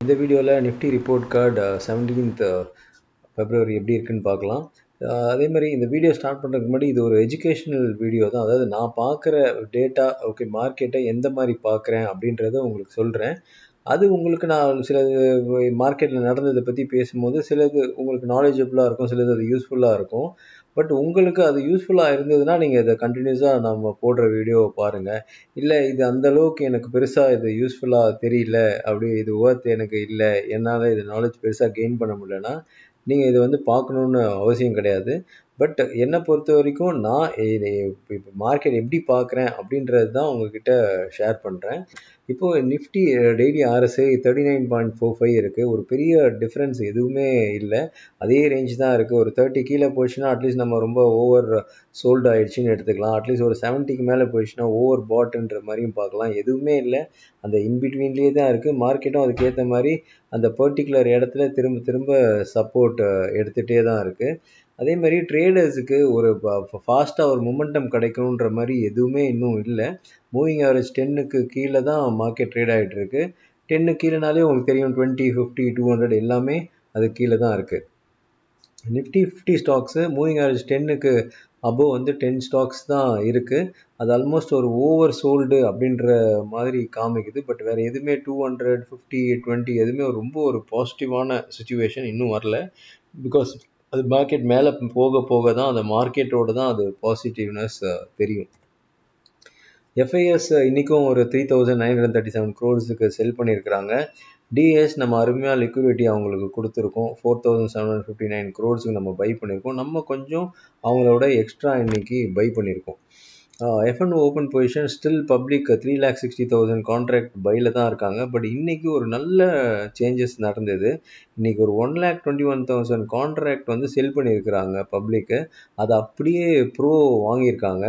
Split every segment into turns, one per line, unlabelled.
இந்த வீடியோவில் Nifty report card 17th February எப்படி இருக்குன்னு பார்க்கலாம். அதே மாதிரி இந்த வீடியோ ஸ்டார்ட் பண்ணுறதுக்கு முன்னாடி இது ஒரு எஜுகேஷ்னல் வீடியோ தான். அதாவது நான் பார்க்குற டேட்டா மார்க்கெட்டை எந்த மாதிரி பார்க்குறேன் அப்படின்றத உங்களுக்கு சொல்கிறேன். அது உங்களுக்கு நான் சில மார்க்கெட்டில் நடந்ததை பற்றி பேசும்போது சிலது உங்களுக்கு நாலேஜபிளாக இருக்கும், சிலது அது யூஸ்ஃபுல்லாக இருக்கும். பட் உங்களுக்கு அது யூஸ்ஃபுல்லாக இருந்ததுன்னா நீங்கள் இதை கண்டினியூஸாக நம்ம போடுற வீடியோவை பாருங்கள். இல்லை இது அந்தளவுக்கு எனக்கு பெருசாக இது யூஸ்ஃபுல்லாக தெரியல, அப்படி இது ஒர்த் எனக்கு இல்லை, என்னால் இது நாலேஜ் பெருசாக கெயின் பண்ண முடியலன்னா நீங்கள் இதை பார்க்கணுன்னு அவசியம் கிடையாது. பட் என்னை பொறுத்த வரைக்கும் நான் இப்போ மார்க்கெட் எப்படி பார்க்குறேன் அப்படின்றது தான் உங்ககிட்ட ஷேர் பண்ணுறேன். இப்போது நிஃப்டி டெய்லி RSI 39.45 இருக்குது. ஒரு பெரிய டிஃப்ரென்ஸ் எதுவுமே இல்லை, அதே ரேஞ்ச் தான் இருக்குது. ஒரு 30 கீழே போயிடுச்சுன்னா அட்லீஸ்ட் நம்ம ரொம்ப ஓவர் சோல்டு ஆகிடுச்சின்னு எடுத்துக்கலாம். அட்லீஸ்ட் ஒரு 70க்கு மேலே போயிடுச்சுன்னா ஓவர் பாட்டுன்ற மாதிரியும் பார்க்கலாம். எதுவுமே இல்லை, அந்த இன்பிட்வீன்லேயே தான் இருக்குது. மார்க்கெட்டும் அதுக்கேற்ற மாதிரி அந்த பர்டிகுலர் இடத்துல திரும்ப திரும்ப சப்போர்ட் எடுத்துகிட்டே தான் இருக்குது. அதே மாதிரி ட்ரேடர்ஸுக்கு ஒரு ஃபாஸ்ட்டாக ஒரு மொமெண்டம் கிடைக்கணுன்ற மாதிரி எதுவுமே இன்னும் இல்லை. மூவிங் ஆவரேஜ் 10க்கு கீழே தான் மார்க்கெட் ட்ரேட் ஆகிட்டு இருக்கு. 10க்கு கீழேனாலே உங்களுக்கு தெரியும் 20, 50, 200 எல்லாமே அது கீழே தான் இருக்குது. நிஃப்டி 50 ஸ்டாக்ஸு மூவிங் ஆவரேஜ் 10க்கு அபோவ் 10 ஸ்டாக்ஸ் தான் இருக்குது. அது ஆல்மோஸ்ட் ஒரு ஓவர் சோல்டு அப்படின்ற மாதிரி காமிக்குது. பட் வேறு எதுவுமே 200, 50, 20 எதுவுமே ரொம்ப ஒரு பாசிட்டிவான சுச்சுவேஷன் இன்னும் வரல. பிகாஸ் அது மார்க்கெட் மேலே போக போக தான் அந்த மார்க்கெட்டோட தான் அது பாசிட்டிவ்னஸ் தெரியும். FIS இன்றைக்கும் ஒரு 3,937 crores செல் பண்ணியிருக்கிறாங்க. டிஎஸ் நம்ம அருமையாக லிக்விடிட்டி அவங்களுக்கு கொடுத்துருக்கோம். 4,759 crores நம்ம பை பண்ணியிருக்கோம். நம்ம கொஞ்சம் அவங்களோட எக்ஸ்ட்ரா இன்னைக்கு பை பண்ணியிருக்கோம். F&O open position still public 3,60,000 contract பையில் தான் இருக்காங்க. பட் இன்றைக்கி ஒரு நல்ல சேஞ்சஸ் நடந்தது. இன்றைக்கி ஒரு 1,21,000 கான்ட்ராக்ட் செல் பண்ணியிருக்கிறாங்க பப்ளிக்கு. அதை அப்படியே ப்ரோ வாங்கியிருக்காங்க.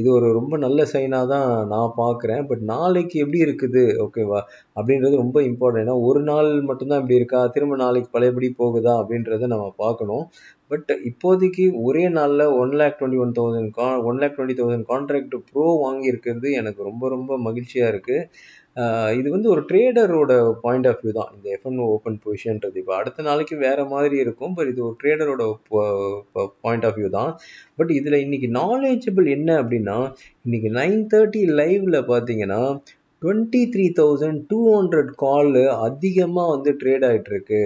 இது ஒரு ரொம்ப நல்ல சைனாக தான் நான் பார்க்குறேன். பட் நாளைக்கு எப்படி இருக்குது ஓகேவா அப்படின்றது ரொம்ப இம்பார்ட்டன்ட். ஏன்னா ஒரு நாள் மட்டும்தான் இப்படி இருக்கா, திரும்ப நாளைக்கு பழையபடி போகுதா அப்படின்றத நம்ம பார்க்கணும். பட் இப்போதைக்கு ஒரே நாளில் 1,20,000 கான்ட்ராக்ட் ப்ரோ வாங்கியிருக்கிறது எனக்கு ரொம்ப ரொம்ப மகிழ்ச்சியாக இருக்குது. இது ஒரு ட்ரேடரோட பாயிண்ட் ஆஃப் வியூ தான் இந்த F&O ஓப்பன் பொசிஷன்றது. இப்போ அடுத்த நாளைக்கு வேறு மாதிரி இருக்கும். பட் இது ஒரு ட்ரேடரோட பாயிண்ட் ஆஃப் வியூ தான். பட் இதில் இன்றைக்கி நாலேஜபிள் என்ன அப்படின்னா, இன்றைக்கி 9:30 லைவில் பார்த்தீங்கன்னா 23,200 கால் அதிகமாக ட்ரேட் ஆகிட்டுருக்கு.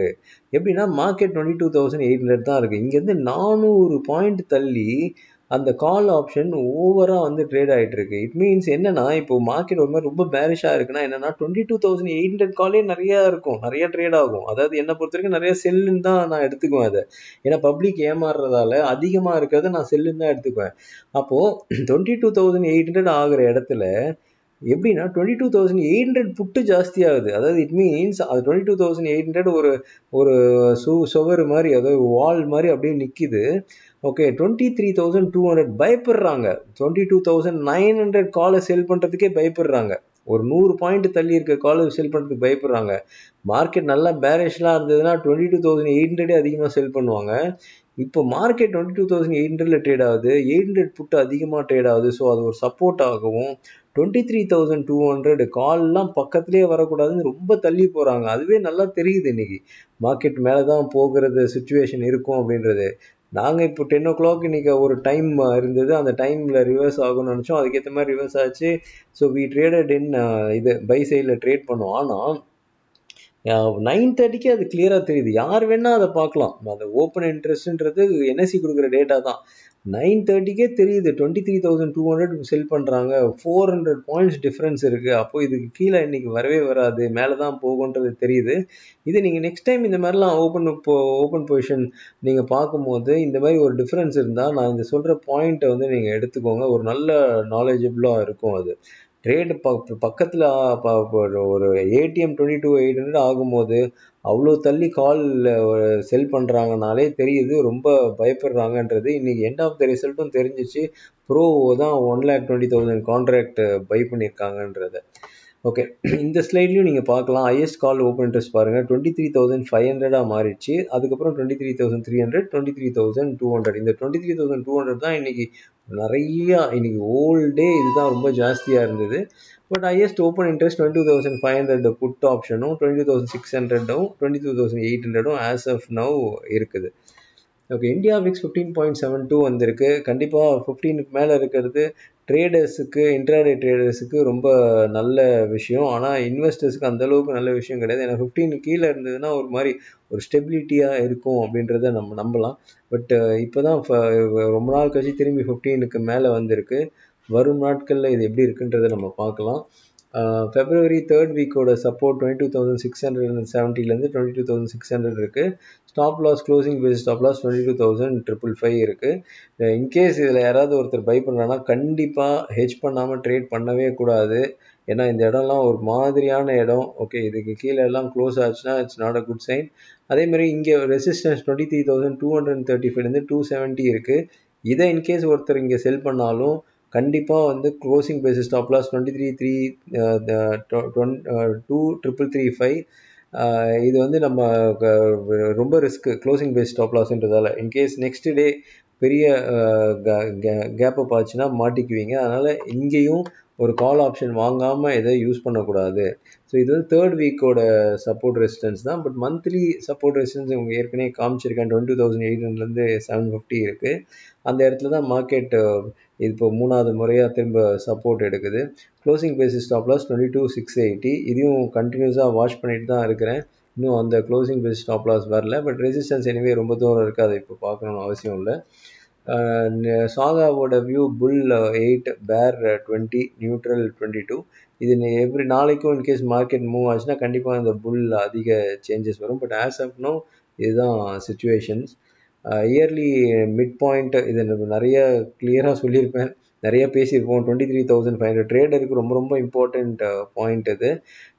எப்படின்னா மார்க்கெட் 22,800 தான் இருக்குது. இங்கேருந்து 400 பாயிண்ட் தள்ளி அந்த கால் ஆப்ஷன் ஓவராக ட்ரேட் ஆகிட்டு இருக்கு. இட் மீன்ஸ் என்னன்னா, இப்போ மார்க்கெட் ஒரு மாதிரி ரொம்ப பேரிஷாக இருக்குன்னா என்னன்னா 22,800 காலே நிறையா இருக்கும், நிறைய ட்ரேட் ஆகும். அதாவது என்னை பொறுத்த வரைக்கும் நிறைய செல்லுன்னு தான் நான் எடுத்துக்குவேன் அதை. ஏன்னா பப்ளிக் ஏமாறுறதால அதிகமாக இருக்கிறத நான் செல்லுன்னு தான் எடுத்துக்குவேன். அப்போது 22,800 ஆகிற இடத்துல எப்படின்னா 22,800 புட்டு ஜாஸ்தி ஆகுது. அதாவது இட் மீன்ஸ் அது 22,800 ஒரு ஒரு சுவர் மாதிரி, அதாவது வால் மாதிரி அப்படியே நிற்கிது. ஓகே, 23,200 பயப்படுறாங்க. 22,900 காலை செல் பண்ணுறதுக்கே பயப்படுறாங்க. ஒரு 100 பாயிண்ட் தள்ளி இருக்க காலை செல் பண்ணுறதுக்கு பயப்படுறாங்க. மார்க்கெட் நல்லா பேரிஷ்லாம் இருந்ததுன்னா 22,800 அதிகமாக செல் பண்ணுவாங்க. இப்போ மார்க்கெட் 22,800 ட்ரேட் ஆகுது, 800 புட்டு அதிகமாக ட்ரேட் ஆகுது. ஸோ அது ஒரு சப்போர்ட் ஆகவும் 23,200 கால்லாம் பக்கத்துலேயே வரக்கூடாதுன்னு ரொம்ப தள்ளி போகிறாங்க. அதுவே நல்லா தெரியுது இன்னைக்கு மார்க்கெட் மேலே தான் போகிறது சுச்சுவேஷன் இருக்கும் அப்படின்றது. நாங்கள் இப்போ 10 o'clock இன்றைக்கி ஒரு டைம் இருந்தது, அந்த டைமில் ரிவர்ஸ் ஆகும்னு நினச்சோம். அதுக்கேற்ற மாதிரி ரிவர்ஸ் ஆச்சு. ஸோ வி ட்ரேடட் இன் இது பை சைடில் ட்ரேட் பண்ணோம். ஆனால் 9:30க்கு அது கிளியராக தெரியுது. யார் வேணால் அதை பார்க்கலாம். அந்த ஓப்பன் இன்ட்ரெஸ்ட்ன்றது NSE கொடுக்குற டேட்டா தான். 9:30க்கே தெரியுது 23,200 செல் பண்ணுறாங்க. 400 பாயிண்ட்ஸ் டிஃப்ரென்ஸ் இருக்குது. அப்போது இதுக்கு கீழே இன்றைக்கி வரவே வராது, மேலே தான் போகுன்றது தெரியுது. இது நீங்கள் நெக்ஸ்ட் டைம் இந்த மாதிரிலாம் ஓப்பன் பொசிஷன் நீங்கள் பார்க்கும்போது இந்த மாதிரி ஒரு டிஃப்ரென்ஸ் இருந்தால் நான் இந்த சொல்கிற பாயிண்ட்டை நீங்கள் எடுத்துக்கோங்க. ஒரு நல்ல நாலேஜபிளாக இருக்கும். அது ட்ரேடு பக்கத்தில் ஒரு ATM 22,800 ஆகும்போது அவ்வளோ தள்ளி கால் செல் பண்ணுறாங்கனாலே தெரியுது ரொம்ப பயப்படுறாங்கன்றது. இன்றைக்கி எண்ட் ஆஃப் த ரிசல்ட்டும் தெரிஞ்சிச்சு. ப்ரோ தான் 1,20,000 கான்ட்ராக்ட் பை பண்ணியிருக்காங்கன்றத. ஓகே, இந்த ஸ்லைட்லையும் நீங்கள் பார்க்கலாம். ஹையஸ்ட் கால் ஓப்பன் இன்ட்ரெஸ்ட் பாருங்கள், 23,500 மாறிடுச்சு. அதுக்கப்புறம் 23,300, 23,200. இந்த 23,200 தான் இன்றைக்கி நிறையா இன்னைக்கு ஹோல் டே இதுதான் ரொம்ப ஜாஸ்தியாக இருந்தது. But highest open interest 22,500 put ஆப்ஷனும் 22,600ம் 22,800ம் ஆஸ் ஆஃப் நவ் இருக்குது. ஓகே, இந்தியா விக்ஸ் 15.72 வந்திருக்கு. கண்டிப்பாக 15க்கு மேலே இருக்கிறது ட்ரேடர்ஸுக்கு, இன்ட்ராடே ட்ரேடர்ஸுக்கு ரொம்ப நல்ல விஷயம். ஆனால் இன்வெஸ்டர்ஸுக்கு அந்தளவுக்கு நல்ல விஷயம் கிடையாது. ஏன்னா 15 கீழே இருந்ததுன்னா ஒரு மாதிரி ஒரு ஸ்டெபிலிட்டியாக இருக்கும் அப்படின்றத நம்ம நம்பலாம். பட் இப்போ தான் ரொம்ப நாள் கழிச்சு திரும்பி 15க்கு மேலே வந்திருக்கு. வரும் நாட்களில் இது எப்படி இருக்குன்றதை நம்ம பார்க்கலாம். ஃபெப்ரவரி தேர்ட் வீக்கோட சப்போர்ட் 22,670லேருந்து 22,600 இருக்குது. Stop loss closing base stop loss 22,555 இருக்குது. இன்கேஸ் இதில் யாராவது ஒருத்தர் பை பண்ணுறாங்கன்னா கண்டிப்பாக ஹெட்ஜ் பண்ணாமல் ட்ரேட் பண்ணவே கூடாது. ஏன்னா இந்த இடம்லாம் ஒரு மாதிரியான இடம். ஓகே, இதுக்கு கீழே எல்லாம் க்ளோஸ் ஆச்சுன்னா it's not a good sign. அதேமாதிரி இங்கே ரெசிஸ்டன்ஸ் 23,235லேருந்து 270 இருக்குது. இதை இன்கேஸ் ஒருத்தர் இங்கே செல் பண்ணாலும் கண்டிப்பாக வந்து க்ளோசிங் பேசிஸ் ஸ்டாப் லாஸ் 23,335. இது வந்து நம்ம ரொம்ப ரிஸ்க்கு க்ளோசிங் பேஸ் ஸ்டாப் லாஸ்ன்றதால. இன்கேஸ் நெக்ஸ்ட் டே பெரிய கேப்பப் ஆச்சுன்னா மாட்டிக்குவீங்க. அதனால் இங்கேயும் ஒரு கால் ஆப்ஷன் வாங்காமல் எதை யூஸ் பண்ணக்கூடாது. ஸோ இது வந்து தேர்ட் வீக்கோட சப்போர்ட் ரெசிஸ்டன்ஸ் தான். பட் மந்த்லி சப்போர்ட் ரெசிஸ்டன்ஸ் இவங்க ஏற்கனவே காமிச்சிருக்கேன். 22,800லேருந்து 750 இருக்குது. அந்த இடத்துல தான் மார்க்கெட் இப்போ 3வது முறையாக திரும்ப சப்போர்ட் எடுக்குது. Closing basis stop loss 22,680. இதையும் கண்டினியூஸாக வாட்ச் பண்ணிட்டு தான் இருக்கிறேன். இன்னும் அந்த க்ளோசிங் பேசிஸ் ஸ்டாப் லாஸ் வரல. பட் ரெசிஸ்டன்ஸ் எனிவே ரொம்ப தூரம் இருக்குது, அதை இப்போ பார்க்கணும்னு அவசியம் இல்லை. சாகாவோட வியூ புல் 8, பேர் 20, நியூட்ரல் 22. இது எவ்ரி நாளைக்கும் இன்கேஸ் மார்க்கெட் மூவ் ஆச்சுன்னா கண்டிப்பாக இந்த புல் அதிக சேஞ்சஸ் வரும். பட் ஆஸ் ஆஃப் நோ இதுதான் சுச்சுவேஷன்ஸ். இயர்லி மிட் பாயிண்ட் இது நிறைய கிளியராக சொல்லியிருப்பேன், நிறைய பேசியிருப்போம். 23,500 ட்ரேடருக்கு ரொம்ப ரொம்ப இம்பார்ட்டண்ட் பாயிண்ட் இது.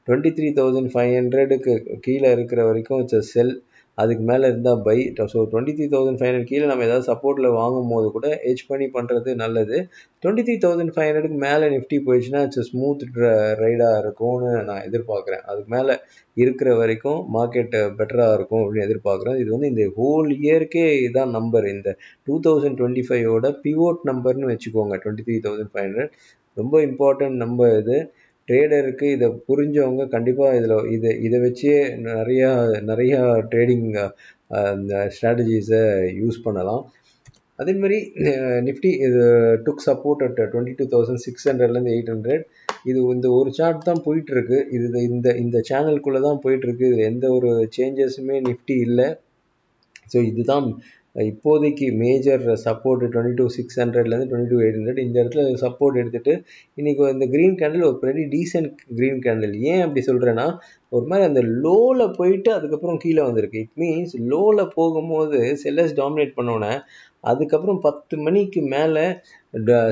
23,500க்கு கீழே இருக்கிற வரைக்கும் இட்ஸ் செல், அதுக்கு மேலே இருந்தால் பை. ஸோ 23,500 கீழே நம்ம ஏதாவது சப்போர்ட்டில் வாங்கும் போது கூட ஹெட்ஜ் பண்ணி பண்ணுறது நல்லது. 23,500க்கு மேலே நிஃப்டி போயிடுச்சுன்னா இட்ஸ் ஸ்மூத் ரைடாக இருக்கும்னு நான் எதிர்பார்க்குறேன். அதுக்கு மேலே இருக்கிற வரைக்கும் மார்க்கெட் பெட்டராக இருக்கும் அப்படின்னு எதிர்பார்க்குறேன். இது வந்து இந்த ஹோல் இயர்க்கே இதான் நம்பர். இந்த 2025ஓட பிவோட் நம்பர்னு வச்சுக்கோங்க 23,500. ரொம்ப இம்பார்ட்டன்ட் நம்பர் இது. ட்ரேடருக்கு இதை புரிஞ்சவங்க கண்டிப்பாக இதை வச்சே நிறையா ட்ரேடிங் ஸ்ட்ராட்டஜிஸை யூஸ் பண்ணலாம். அதே மாதிரி நிஃப்டி இது டுக் சப்போர்ட் அட் 22,600லேருந்து 800. இது இந்த ஒரு சார்ட் தான் போயிட்டுருக்கு. இது இந்த சேனலுக்குள்ளே தான் போயிட்டுருக்கு. இது எந்த ஒரு சேஞ்சஸுமே நிஃப்டி இல்லை. ஸோ இதுதான் இப்போதைக்கு மேஜர் சப்போர்ட் 22,600லேருந்து 22,800. இந்த இடத்துல சப்போர்ட் எடுத்துகிட்டு இன்றைக்கி இந்த க்ரீன் கேண்டில் ஒரு பெரிய டீசென்ட் க்ரீன் கேண்டில். ஏன் அப்படி சொல்கிறேன்னா ஒரு மாதிரி அந்த லோவில் போயிட்டு அதுக்கப்புறம் கீழே வந்திருக்கு. இட் மீன்ஸ் லோவில் போகும்போது செல்லர்ஸ் டாமினேட் பண்ணோன்னே அதுக்கப்புறம் 10 மணிக்கு மேலே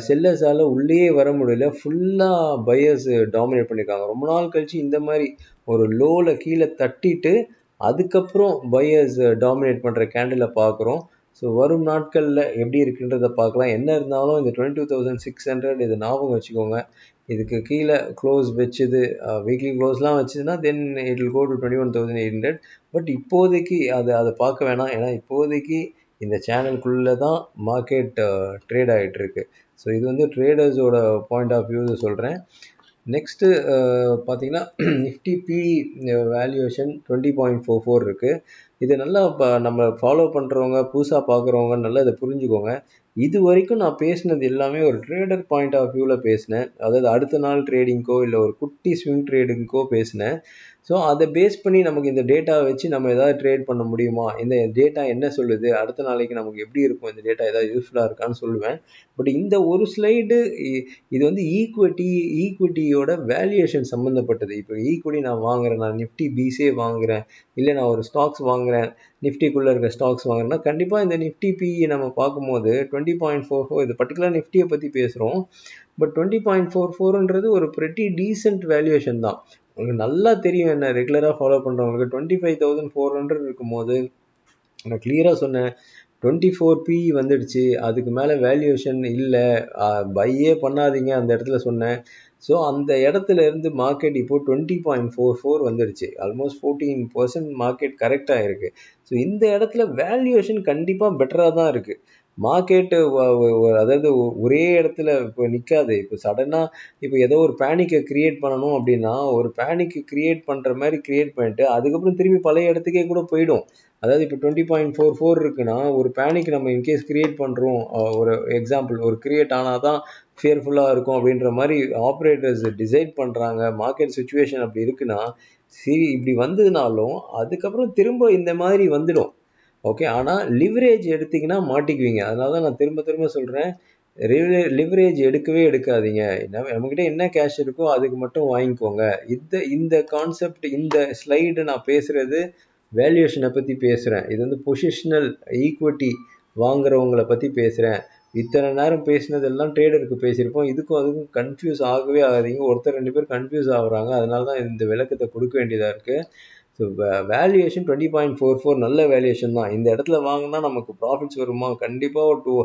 செல்லர்ஸால் உள்ளே வர முடியல, ஃபுல்லாக பையர்ஸ் டாமினேட் பண்ணியிருக்காங்க. ரொம்ப நாள் கழித்து இந்த மாதிரி ஒரு லோவில் கீழே தட்டிட்டு அதுக்கப்புறம் பையர்ஸ் டாமினேட் பண்ணுற கேண்டிலை பார்க்குறோம். ஸோ வரும் நாட்களில் எப்படி இருக்குன்றதை பார்க்கலாம். என்ன இருந்தாலும் இந்த 22,600 இதை ஞாபகம் வச்சுக்கோங்க. இதுக்கு கீழே க்ளோஸ் வச்சுது, வீக்லி க்ளோஸ்லாம் வச்சுதுன்னா then it will go to 21,800. But இப்போதைக்கு அதை பார்க்க வேணாம். ஏன்னா இப்போதைக்கு இந்த சேனலுக்குள்ளே தான் மார்க்கெட் ட்ரேட் ஆகிட்டுருக்கு. ஸோ இது வந்து ட்ரேடர்ஸோட பாயிண்ட் ஆஃப் வியூ சொல்கிறேன். நெக்ஸ்ட்டு பார்த்தீங்கன்னா நிஃப்டி பிஇ வேல்யூவேஷன் 20.44 இருக்குது. இது நல்லா நம்ம ஃபாலோ பண்ணுறவங்க, புதுசாக பார்க்குறவங்க நல்லா இதை புரிஞ்சுக்கோங்க. இது வரைக்கும் நான் பேசினது எல்லாமே ஒரு ட்ரேடர் பாயிண்ட் ஆஃப் வியூவில் பேசினேன். அதாவது அடுத்த நாள் ட்ரேடிங்க்கோ இல்லை ஒரு குட்டி ஸ்விங் ட்ரேடிங்க்கோ பேசினேன். ஸோ அதை பேஸ் பண்ணி நமக்கு இந்த டேட்டாவை வச்சு நம்ம எதாவது ட்ரேட் பண்ண முடியுமா, இந்த டேட்டா என்ன சொல்லுது, அடுத்த நாளைக்கு நமக்கு எப்படி இருக்கும், இந்த டேட்டா ஏதாவது யூஸ்ஃபுல்லாக இருக்கான்னு சொல்லுவேன். பட் இந்த ஒரு ஸ்லைடு இது வந்து ஈக்விட்டியோட வேல்யூவேஷன் சம்மந்தப்பட்டது. இப்போ ஈக்விட்டி நான் வாங்குறேன், நான் நிஃப்டி பிஸே வாங்குறேன், இல்லை நான் ஒரு ஸ்டாக்ஸ் வாங்குறேன், நிஃப்டிக்குள்ளே இருக்க ஸ்டாக்ஸ் வாங்குறேன்னா கண்டிப்பாக இந்த நிஃப்டி பிஇ நம்ம பார்க்கும்போது 20.44, இது பர்டிகுலர் நிஃப்டியை பற்றி பேசுகிறோம். பட் 20.44ன்றது ஒரு ப்ரெட்டி டீசென்ட் வேல்யூவேஷன் தான். உங்களுக்கு நல்லா தெரியும், என்ன ரெகுலராக ஃபாலோ பண்ணுறவங்களுக்கு 25,400 இருக்கும்போது நான் கிளியராக சொன்னேன் 24 பிஇ வந்துடுச்சு, அதுக்கு மேலே வேல்யூவேஷன் இல்லை, பையே பண்ணாதீங்க அந்த இடத்துல சொன்னேன். ஸோ அந்த இடத்துல இருந்து மார்க்கெட் இப்போது 20.44 வந்துடுச்சு. ஆல்மோஸ்ட் 14% மார்க்கெட் கரெக்டாக இருக்குது. ஸோ இந்த இடத்துல வேல்யூவேஷன் கண்டிப்பாக பெட்டராக தான் இருக்குது. மார்க்கெட்டு அதாவது ஒரே இடத்துல இப்போ நிற்காது. இப்போ சடனாக இப்போ ஏதோ ஒரு பேனிக்கை கிரியேட் பண்ணணும் அப்படின்னா ஒரு பேனிக்கு கிரியேட் பண்ணுற மாதிரி கிரியேட் பண்ணிட்டு அதுக்கப்புறம் திரும்பி பழைய இடத்துக்கே கூட போயிடும். அதாவது இப்போ 20.44 இருக்குன்னா ஒரு பேனிக் நம்ம இன்கேஸ் கிரியேட் பண்ணுறோம், ஒரு எக்ஸாம்பிள் ஒரு கிரியேட் ஆனால் தான் ஃபியர்ஃபுல்லாக இருக்கும் அப்படின்ற மாதிரி ஆப்ரேட்டர்ஸ் டிசைட் பண்ணுறாங்க. மார்க்கெட் சுச்சுவேஷன் அப்படி இருக்குன்னா சரி இப்படி வந்ததுனாலும் அதுக்கப்புறம் திரும்ப இந்த மாதிரி வந்துடும். ஓகே. ஆனால் லிவரேஜ் எடுத்தீங்கன்னா மாட்டிக்குவீங்க. அதனால தான் நான் திரும்ப திரும்ப சொல்கிறேன், லிவரேஜ் எடுக்கவே எடுக்காதீங்க. நம்மக்கிட்ட என்ன கேஷ் இருக்கோ அதுக்கு மட்டும் வாங்கிக்கோங்க. இந்த கான்செப்ட் இந்த ஸ்லைடு நான் பேசுகிறது வேல்யூவேஷனை பற்றி பேசுகிறேன். இது வந்து பொசிஷனல் ஈக்விட்டி வாங்குறவங்களை பற்றி பேசுகிறேன். இத்தனை நேரம் பேசினதெல்லாம் ட்ரேடருக்கு பேசியிருப்போம். இதுக்கும் அதுக்கும் கன்ஃபியூஸ் ஆகவே ஆகாதீங்க. ஒருத்தர் 2 பேர் கன்ஃபியூஸ் ஆகுறாங்க. அதனால தான் இந்த விளக்கத்தை கொடுக்க வேண்டியதாக இருக்குது. ஸோ வேல்யூவேஷன் 20.44 நல்ல வேல்யூவேஷன் தான். இந்த இடத்துல வாங்கினா நமக்கு ப்ராஃபிட்ஸ் வருமா? கண்டிப்பாக ஒரு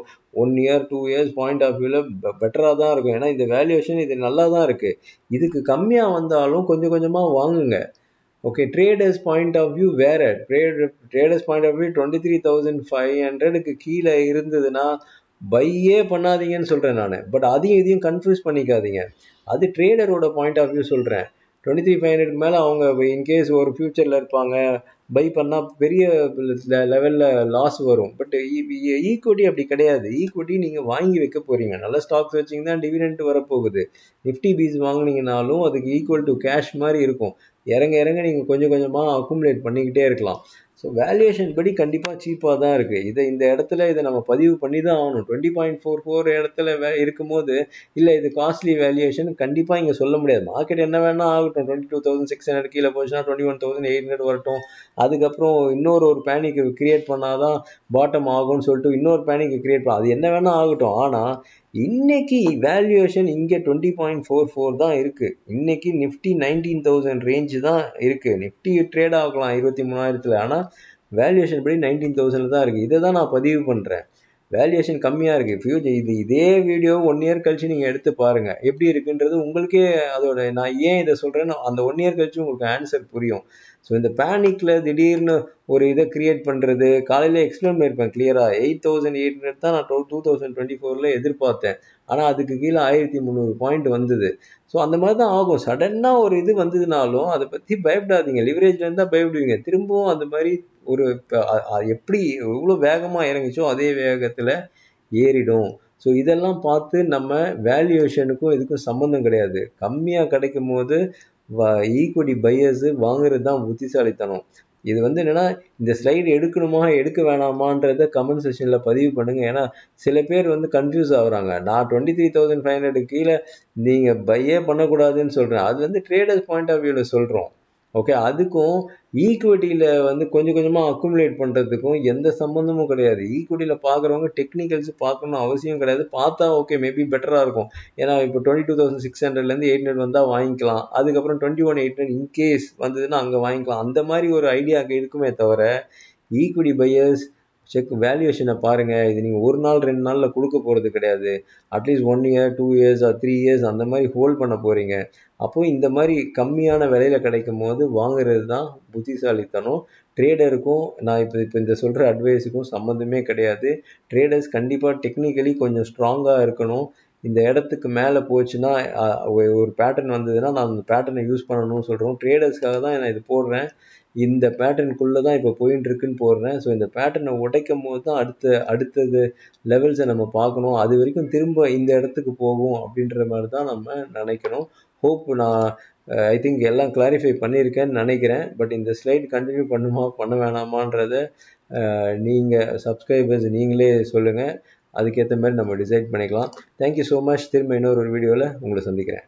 1 இயர் 2 இயர்ஸ் பாயிண்ட் ஆஃப் வியூவில் பெட்டராக தான் இருக்கும். ஏன்னா இந்த வேல்யூவேஷன் இது நல்லா தான் இருக்குது. இதுக்கு கம்மியாக வந்தாலும் கொஞ்சம் கொஞ்சமாக வாங்குங்க. Okay. Traders point of view வேறு. ட்ரேடர்ஸ் பாயிண்ட் ஆஃப் வியூ 23,500க்கு கீழே இருந்ததுன்னா பையே பண்ணாதீங்கன்னு சொல்கிறேன் நான். பட் அதையும் இதையும் கன்ஃபியூஸ் பண்ணிக்காதீங்க. அது ட்ரேடரோட பாயிண்ட் ஆஃப் வியூ சொல்கிறேன். 23,500க்கு மேலே அவங்க இன்கேஸ் ஒரு ஃப்யூச்சரில் இருப்பாங்க, பை பண்ணால் பெரிய லெவலில் லாஸ் வரும். பட் ஈக்விட்டி அப்படி கிடையாது. ஈக்விட்டி நீங்கள் வாங்கி வைக்க போகிறீங்க. நல்ல ஸ்டாக்ஸ் வச்சிங்கன்னா டிவிடெண்ட் வரப்போகுது. நிஃப்டி பீஸ் வாங்கினீங்கனாலும் அதுக்கு ஈக்குவல் டு கேஷ் மாதிரி இருக்கும். இறங்க இறங்க நீங்கள் கொஞ்சம் கொஞ்சமாக அக்குமுலேட் பண்ணிக்கிட்டே இருக்கலாம். ஸோ வேல்யூவேஷன் படி கண்டிப்பாக சீப்பாக தான் இருக்குது. இந்த இடத்துல இதை நம்ம பதிவு பண்ணி தான் ஆகணும். 20.44 இடத்துல இருக்கும்போது இல்லை இது காஸ்ட்லி வேல்யூவேஷன் கண்டிப்பாக இங்கே சொல்ல முடியாது. மார்க்கெட் என்ன வேணால் ஆகட்டும். 22,600 கீழே போச்சுன்னா 21,800 வரட்டும். அதுக்கப்புறம் ஒரு பேனிக் கிரியேட் பண்ணாதான் பாட்டம் ஆகும்னு சொல்லிட்டு இன்னொரு பேனிக் கிரியேட் பண்ண அது என்ன வேணால் ஆகட்டும். ஆனால் இன்னைக்கு வேல்யூவேஷன் இங்கே 20.44 தான் இருக்குது. இன்னைக்கு நிஃப்டி 19,000 ரேஞ்சு தான் இருக்குது. நிஃப்டி ட்ரேட் ஆகலாம் 23,000. ஆனால் வேல்யூவேஷன் படி 19,000 தான் இருக்குது. இதை தான் நான் பதிவு பண்ணுறேன். வேல்யூவேஷன் கம்மியாக இருக்குது. ஃபியூச்சர் இதே வீடியோ 1 இயர் கழிச்சு நீங்கள் எடுத்து பாருங்கள் எப்படி இருக்குன்றது உங்களுக்கே. அதோட நான் ஏன் இதை சொல்கிறேன்னு அந்த 1 இயர் கழிச்சு உங்களுக்கு ஆன்சர் புரியும். ஸோ இந்த பேனிக்கில் திடீர்னு ஒரு இதை கிரியேட் பண்ணுறது காலையில் எக்ஸ்பிளைன் பண்ணியிருப்பேன் கிளியராக. 8,800 தான் நான் 2024 எதிர்பார்த்தேன். ஆனால் அதுக்கு கீழே 1,300 பாயிண்ட் வந்தது. ஸோ அந்த மாதிரி தான் ஆகும். சடனாக ஒரு இது வந்ததுனாலும் அதை பற்றி பயப்படாதீங்க. லிவரேஜ்ல இருந்தால் பயப்படுவீங்க. திரும்பவும் அந்த மாதிரி ஒரு எப்படி எவ்வளோ வேகமாக இறங்குச்சோ அதே வேகத்தில் ஏறிடும். ஸோ இதெல்லாம் பார்த்து நம்ம வேல்யூவேஷனுக்கும் இதுக்கும் சம்மந்தம் கிடையாது. கம்மியாக கிடைக்கும் போது ஈக்விட்டி பையர்ஸு வாங்குறது தான் புத்திசாலித்தனம். இது வந்து என்னென்னா இந்த ஸ்லைடு எடுக்கணுமா எடுக்க வேணாமான்றதை கமெண்ட் செக்ஷனில் பதிவு பண்ணுங்கள். ஏன்னா சில பேர் வந்து கன்ஃபியூஸ் ஆகுறாங்க. நான் 23,500 கீழே நீங்கள் பையே பண்ணக்கூடாதுன்னு சொல்கிறேன். அது வந்து ட்ரேடர்ஸ் பாயிண்ட் ஆஃப் வியூவில் சொல்கிறோம். ஓகே. அதுக்கும் ஈக்விட்டியில் வந்து கொஞ்சம் கொஞ்சமாக அக்குமுலேட் பண்ணுறதுக்கும் எந்த சம்மந்தமும் கிடையாது. ஈக்விட்டியில் பார்க்குறவங்க டெக்னிக்கல்ஸ் பார்க்கணும்னு அவசியம் கிடையாது. பார்த்தா ஓகே மேபி பெட்டராக இருக்கும். ஏன்னா இப்போ 22,600லேருந்து 800 வந்தால் வாங்கிக்கலாம். அதுக்கப்புறம் 21,800 இன்கேஸ் வந்ததுன்னா அங்கே வாங்கிக்கலாம். அந்த மாதிரி ஒரு ஐடியா இருக்குமே தவிர ஈக்விட்டி பையர்ஸ் வேல்யூவேஷனை பாருங்கள். இது நீங்கள் ஒரு நாள் 2 நாளில் கொடுக்க போகிறது கிடையாது. அட்லீஸ்ட் 1 இயர் 2 இயர்ஸ் 3 இயர்ஸ் அந்த மாதிரி ஹோல்ட் பண்ண போகிறீங்க. அப்போது இந்த மாதிரி கம்மியான விலையில் கிடைக்கும் போது வாங்குறது தான் புத்திசாலித்தனம். ட்ரேடருக்கும் நான் இப்போ இந்த சொல்கிற அட்வைஸுக்கும் சம்மந்தமே கிடையாது. ட்ரேடர்ஸ் கண்டிப்பாக டெக்னிக்கலி கொஞ்சம் ஸ்ட்ராங்காக இருக்கணும். இந்த இடத்துக்கு மேலே போச்சுன்னா ஒரு பேட்டர்ன் வந்ததுன்னா நான் அந்த பேட்டர்னை யூஸ் பண்ணணும்னு சொல்கிறோம். ட்ரேடர்ஸ்க்காக தான் நான் இது போடுறேன். இந்த பேட்டர்னுக்குள்ளே தான் இப்போ போயின்னு இருக்குன்னு போடுறேன். ஸோ இந்த பேட்டர்னை உடைக்கும் போது தான் அடுத்தது லெவல்ஸை நம்ம பார்க்கணும். அது வரைக்கும் திரும்ப இந்த இடத்துக்கு போகும் அப்படின்ற மாதிரி தான் நம்ம நினைக்கணும். ஹோப் நான் ஐ திங்க் எல்லாம் கிளாரிஃபை பண்ணியிருக்கேன்னு நினைக்கிறேன். பட் இந்த ஸ்லைட் கண்டினியூ பண்ணுமா பண்ண வேணாமான்றதை நீங்கள் சப்ஸ்கிரைபர்ஸ் நீங்களே சொல்லுங்கள். அதுக்கேற்ற மாதிரி நம்ம டிசைட் பண்ணிக்கலாம். Thank you so much. திரும்ப இன்னொரு வீடியோவில் உங்களை சந்திக்கிறேன்.